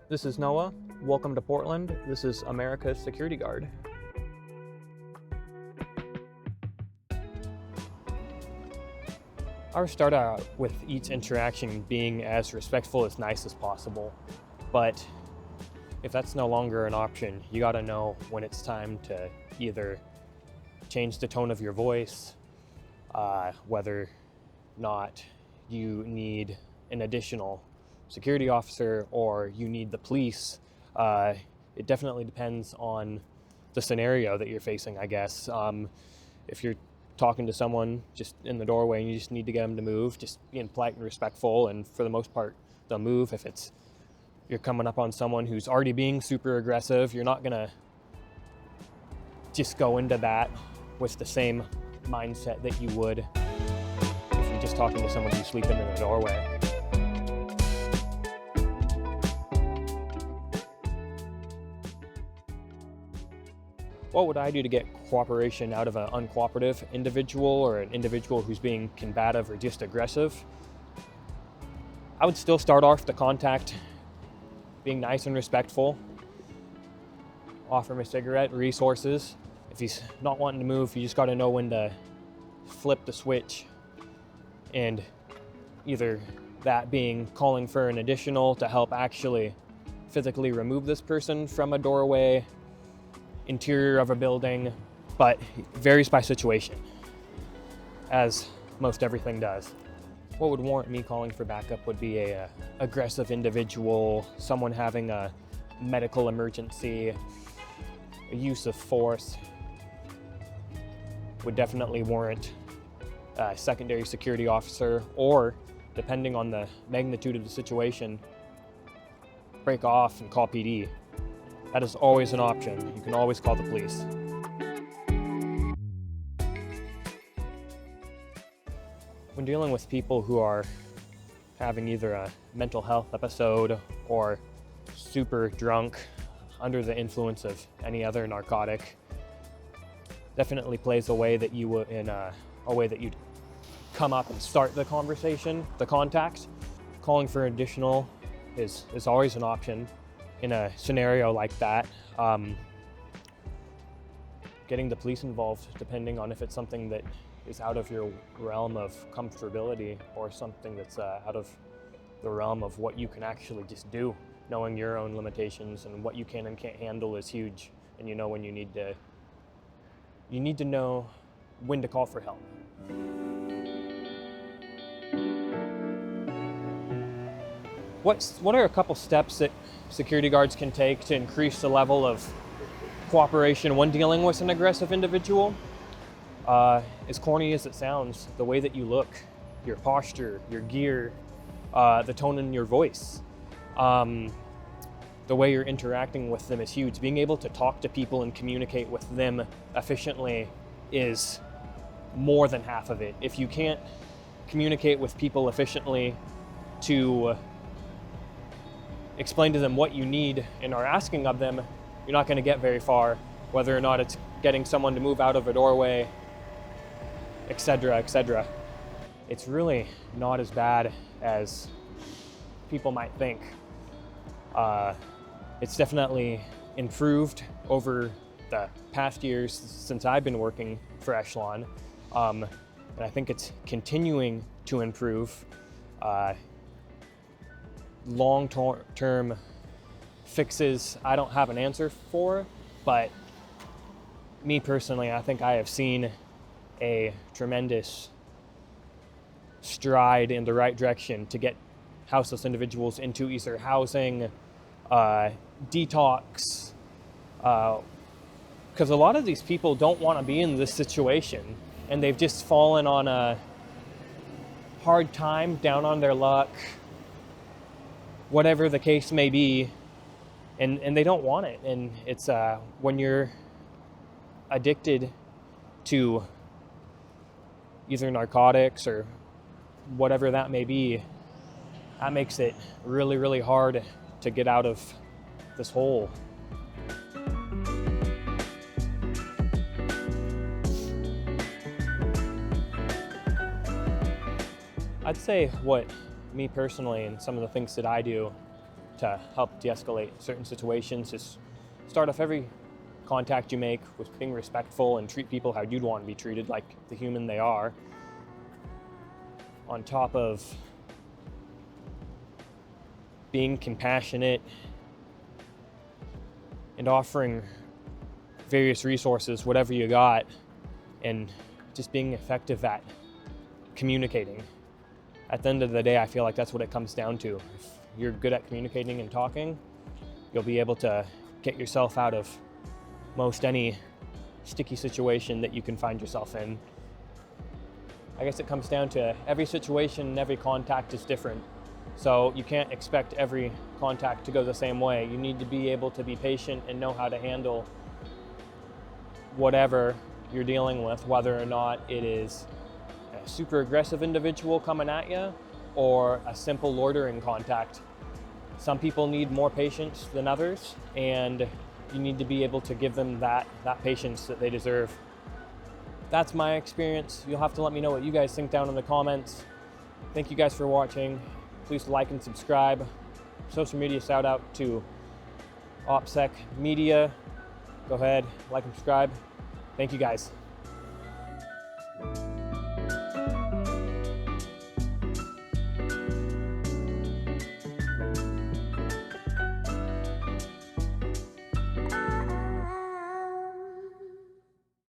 This is Noah. Welcome to Portland. This is America's security guard. I would start out with each interaction being as respectful as nice as possible. But if that's no longer an option, you gotta know when it's time to either change the tone of your voice, whether or not you need an additional security officer or you need the police. It definitely depends on the scenario that you're facing, I guess. If you're talking to someone just in the doorway and you just need to get them to move, just being polite and respectful, and for the most part, they'll move. If you're coming up on someone who's already being super aggressive, you're not gonna just go into that with the same mindset that you would if you're just talking to someone who's sleeping in the doorway. What would I do to get cooperation out of an uncooperative individual or an individual who's being combative or just aggressive? I would still start off the contact being nice and respectful. Offer him a cigarette, resources. If he's not wanting to move, you just got to know when to flip the switch. And either that being calling for an additional to help actually physically remove this person from a doorway, interior of a building, but it varies by situation, as most everything does. What would warrant me calling for backup would be a aggressive individual, someone having a medical emergency, a use of force would definitely warrant a secondary security officer, or depending on the magnitude of the situation, break off and call PD. That is always an option. You can always call the police. When dealing with people who are having either a mental health episode or super drunk, under the influence of any other narcotic, definitely plays a way that you would a way that you'd come up and start the conversation, the contact. Calling for additional is always an option in a scenario like that. Getting the police involved, depending on if it's something that is out of your realm of comfortability or something that's out of the realm of what you can actually just do. Knowing your own limitations and what you can and can't handle is huge, and you know when you need to know when to call for help. What are a couple steps that security guards can take to increase the level of cooperation when dealing with an aggressive individual? As corny as it sounds, the way that you look, your posture, your gear, the tone in your voice, the way you're interacting with them is huge. Being able to talk to people and communicate with them efficiently is more than half of it. If you can't communicate with people efficiently to explain to them what you need and are asking of them, you're not going to get very far, whether or not it's getting someone to move out of a doorway, etc., etc. It's really not as bad as people might think. It's definitely improved over the past years since I've been working for Echelon, and I think it's continuing to improve. Long-term fixes I don't have an answer for, but me personally, I think I have seen a tremendous stride in the right direction to get houseless individuals into either housing, detox, because a lot of these people don't want to be in this situation, and they've just fallen on a hard time, down on their luck, whatever the case may be, and they don't want it. And it's when you're addicted to either narcotics or whatever that may be, that makes it really, really hard to get out of this hole. I'd say what me personally and some of the things that I do to help de-escalate certain situations. Just start off every contact you make with being respectful and treat people how you'd want to be treated, like the human they are. On top of being compassionate and offering various resources, whatever you got, and just being effective at communicating. At the end of the day, I feel like that's what it comes down to. If you're good at communicating and talking, you'll be able to get yourself out of most any sticky situation that you can find yourself in. I guess it comes down to every situation and every contact is different. So you can't expect every contact to go the same way. You need to be able to be patient and know how to handle whatever you're dealing with, whether or not it is a super aggressive individual coming at you or a simple loitering contact. Some people need more patience than others, and you need to be able to give them that patience that they deserve. That's my experience. You'll have to let me know what you guys think down in the comments. Thank you guys for watching. Please like and subscribe. Social media shout out to Opsec Media. Go ahead, like and subscribe. Thank you guys.